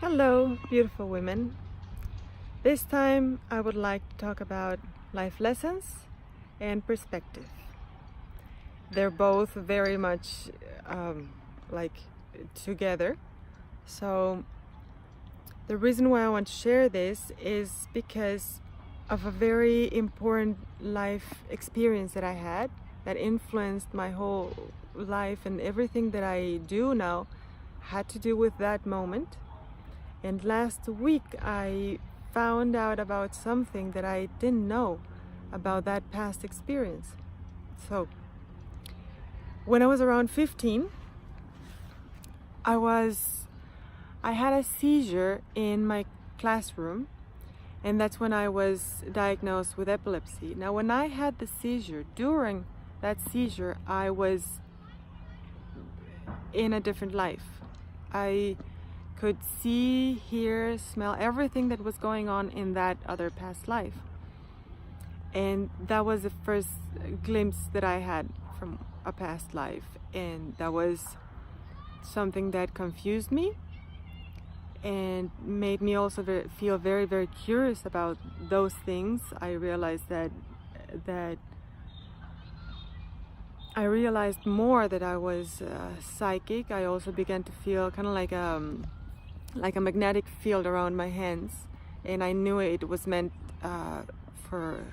Hello, beautiful women. This time I would like to talk about life lessons and perspective. They're both very much like together. So the reason why I want to share this is because of a very important life experience that I had that influenced my whole life, and everything that I do now had to do with that moment. And last week I found out about something that I didn't know about that past experience. So when I was around 15, I had a seizure in my classroom, and that's when I was diagnosed with epilepsy. Now, when I had the seizure, during that seizure, I was in a different life. I could see, hear, smell everything that was going on in that other past life. And that was the first glimpse that I had from a past life. And that was something that confused me and made me also feel very, very curious about those things. I realized that I realized more that I was psychic. I also began to feel kind of like a magnetic field around my hands, and I knew it was meant for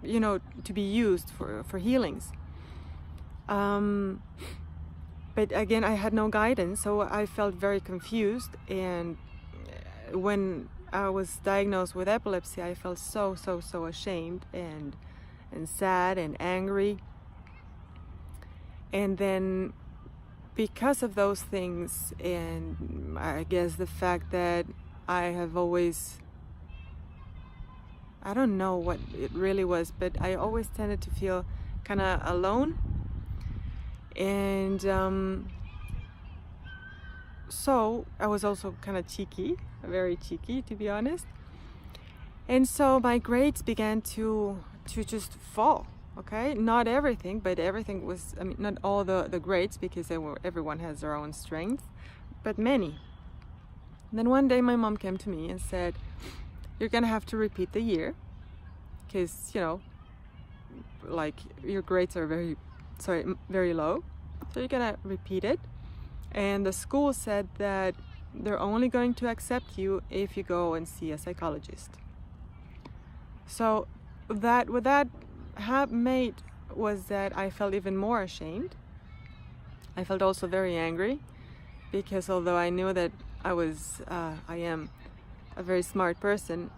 to be used for healings. But again, I had no guidance, so I felt very confused. And when I was diagnosed with epilepsy, I felt so ashamed and sad and angry. And then, because of those things, and I guess the fact that I have always, I don't know what it really was, but I always tended to feel kind of alone. And so I was also kind of cheeky, very cheeky, to be honest. And so my grades began to just fall. Okay, not everything, but everything was, I mean, not all the grades, because everyone has their own strengths, but many. And then one day my mom came to me and said, "You're gonna have to repeat the year, because like your grades are very low, so you're gonna repeat it. And the school said that they're only going to accept you if you go and see a psychologist." So what that made was that I felt even more ashamed. I felt also very angry, because although I knew that I am a very smart person,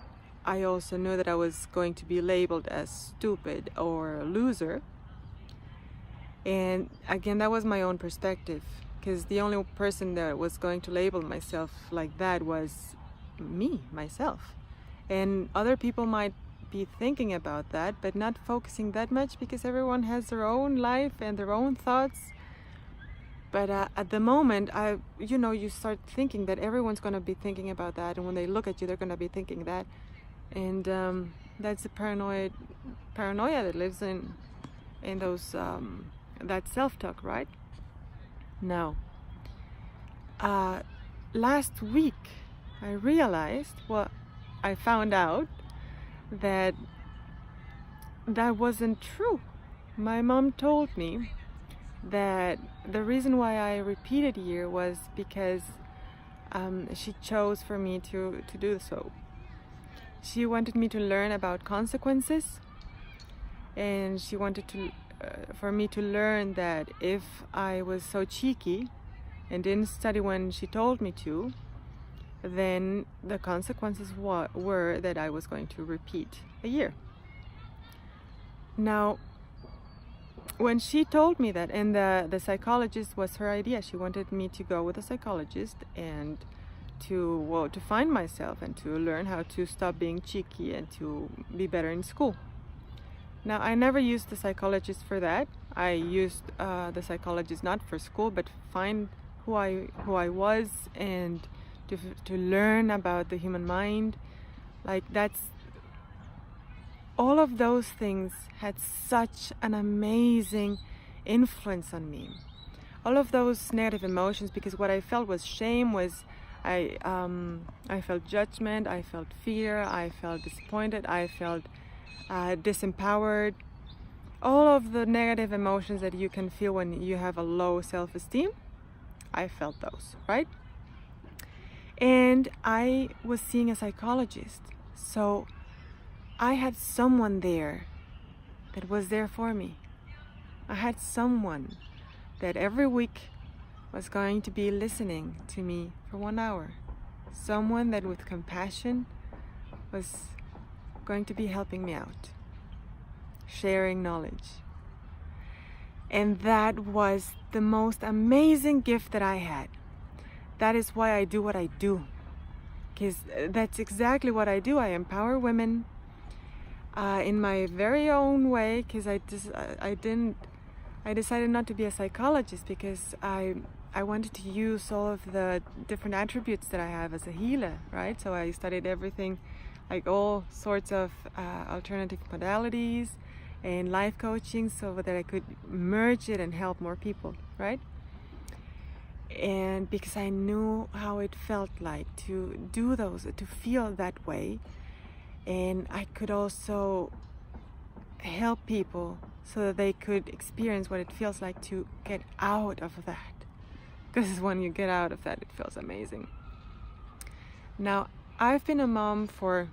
I also knew that I was going to be labeled as stupid or a loser. And again, that was my own perspective, because the only person that was going to label myself like that was myself. And other people might be thinking about that, but not focusing that much, because everyone has their own life and their own thoughts. But at the moment, you start thinking that everyone's going to be thinking about that, and when they look at you, they're going to be thinking that. And that's the paranoia that lives in those that self-talk, right? Now, last week I realized, I found out that wasn't true. My mom told me that the reason why I repeated a year was because she chose for me to do so. She wanted me to learn about consequences, and she wanted for me to learn that if I was so cheeky and didn't study when she told me to, then the consequences were that I was going to repeat a year. Now, when she told me that, and the psychologist was her idea, she wanted me to go with a psychologist and to find myself and to learn how to stop being cheeky and to be better in school. Now, I never used the psychologist for that. I used the psychologist not for school, but find who I was, and to learn about the human mind. All of those things had such an amazing influence on me. All of those negative emotions, because what I felt was shame, was I felt judgment, I felt fear, I felt disappointed, I felt disempowered. All of the negative emotions that you can feel when you have a low self-esteem, I felt those, right? And I was seeing a psychologist, so I had someone there that was there for me. I had someone that every week was going to be listening to me for 1 hour. Someone that with compassion was going to be helping me out, sharing knowledge. And that was the most amazing gift that I had. That is why I do what I do, because that's exactly what I do. I empower women in my very own way, because I decided not to be a psychologist because I wanted to use all of the different attributes that I have as a healer, right? So I studied everything, like all sorts of alternative modalities and life coaching, so that I could merge it and help more people, right? And because I knew how it felt like to do those, to feel that way, and I could also help people so that they could experience what it feels like to get out of that. Because when you get out of that, it feels amazing. Now, I've been a mom for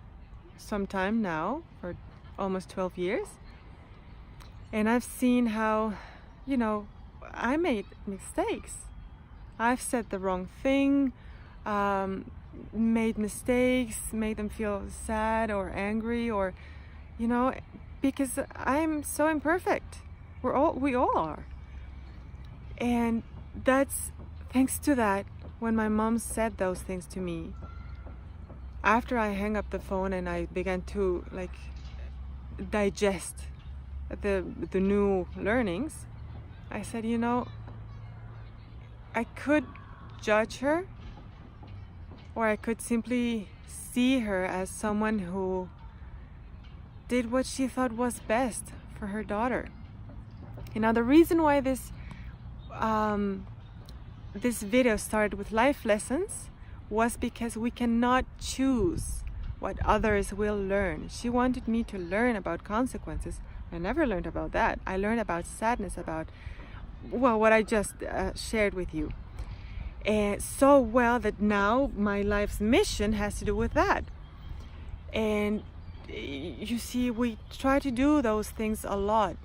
some time now, for almost 12 years. And I've seen how, I made mistakes. I've said the wrong thing, made mistakes, made them feel sad or angry, or, because I'm so imperfect. We all are. And that's thanks to that, when my mom said those things to me, after I hung up the phone and I began to digest the new learnings, I said, I could judge her, or I could simply see her as someone who did what she thought was best for her daughter. Now, the reason why this video started with life lessons was because we cannot choose what others will learn. She wanted me to learn about consequences. I never learned about that. I learned about sadness, about, what I just shared with you. And so well that now my life's mission has to do with that. And you see, we try to do those things a lot.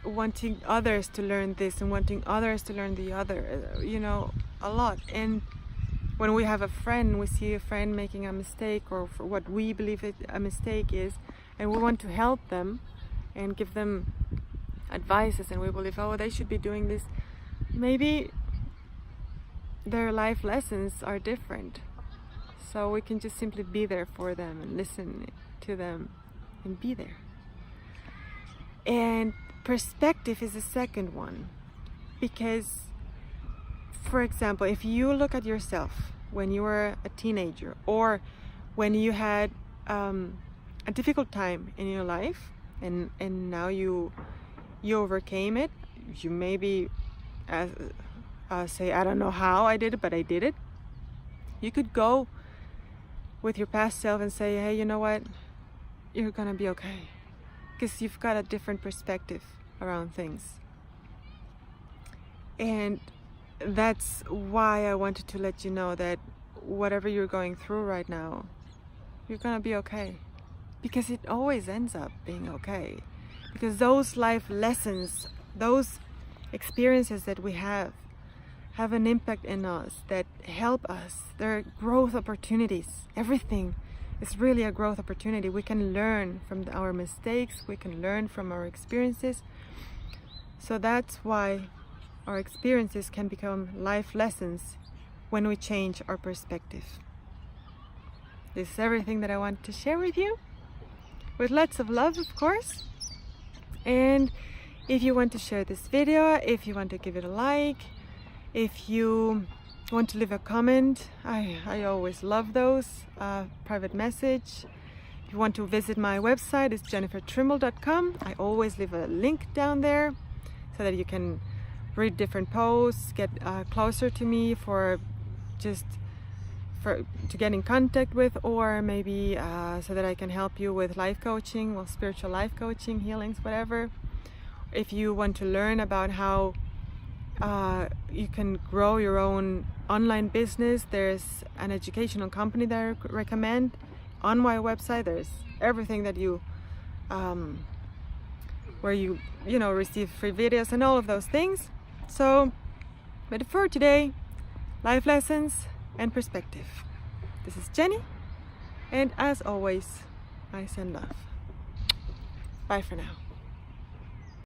Wanting others to learn this and wanting others to learn the other, a lot. And when we have a friend, we see a friend making a mistake, or for what we believe a mistake is, and we want to help them and give them advices, and we believe, they should be doing this. Maybe their life lessons are different, so we can just simply be there for them and listen to them and be there. And perspective is the second one, because, for example, if you look at yourself when you were a teenager, or when you had a difficult time in your life, and now you overcame it, you maybe say, I don't know how I did it, but I did it. You could go with your past self and say, hey, you know what, you're gonna be okay, because you've got a different perspective around things. And that's why I wanted to let you know that whatever you're going through right now, you're gonna be okay, because it always ends up being okay. Because those life lessons, those experiences that we have an impact in us, that help us. They're growth opportunities. Everything is really a growth opportunity. We can learn from our mistakes, we can learn from our experiences. So that's why our experiences can become life lessons when we change our perspective. This is everything that I want to share with you, with lots of love, of course. And if you want to share this video, if you want to give it a like, if you want to leave a comment, I always love those, private message. If you want to visit my website, it's jennifertrimble.com. I always leave a link down there so that you can read different posts, get closer to me for just to get in contact with, or maybe so that I can help you with life coaching, well, spiritual life coaching, healings, whatever. If you want to learn about how you can grow your own online business, there's an educational company that I recommend on my website. There's everything that you where you receive free videos and all of those things. So, but for today, life lessons and perspective. This is Jenny, and as always, I send love. Bye for now.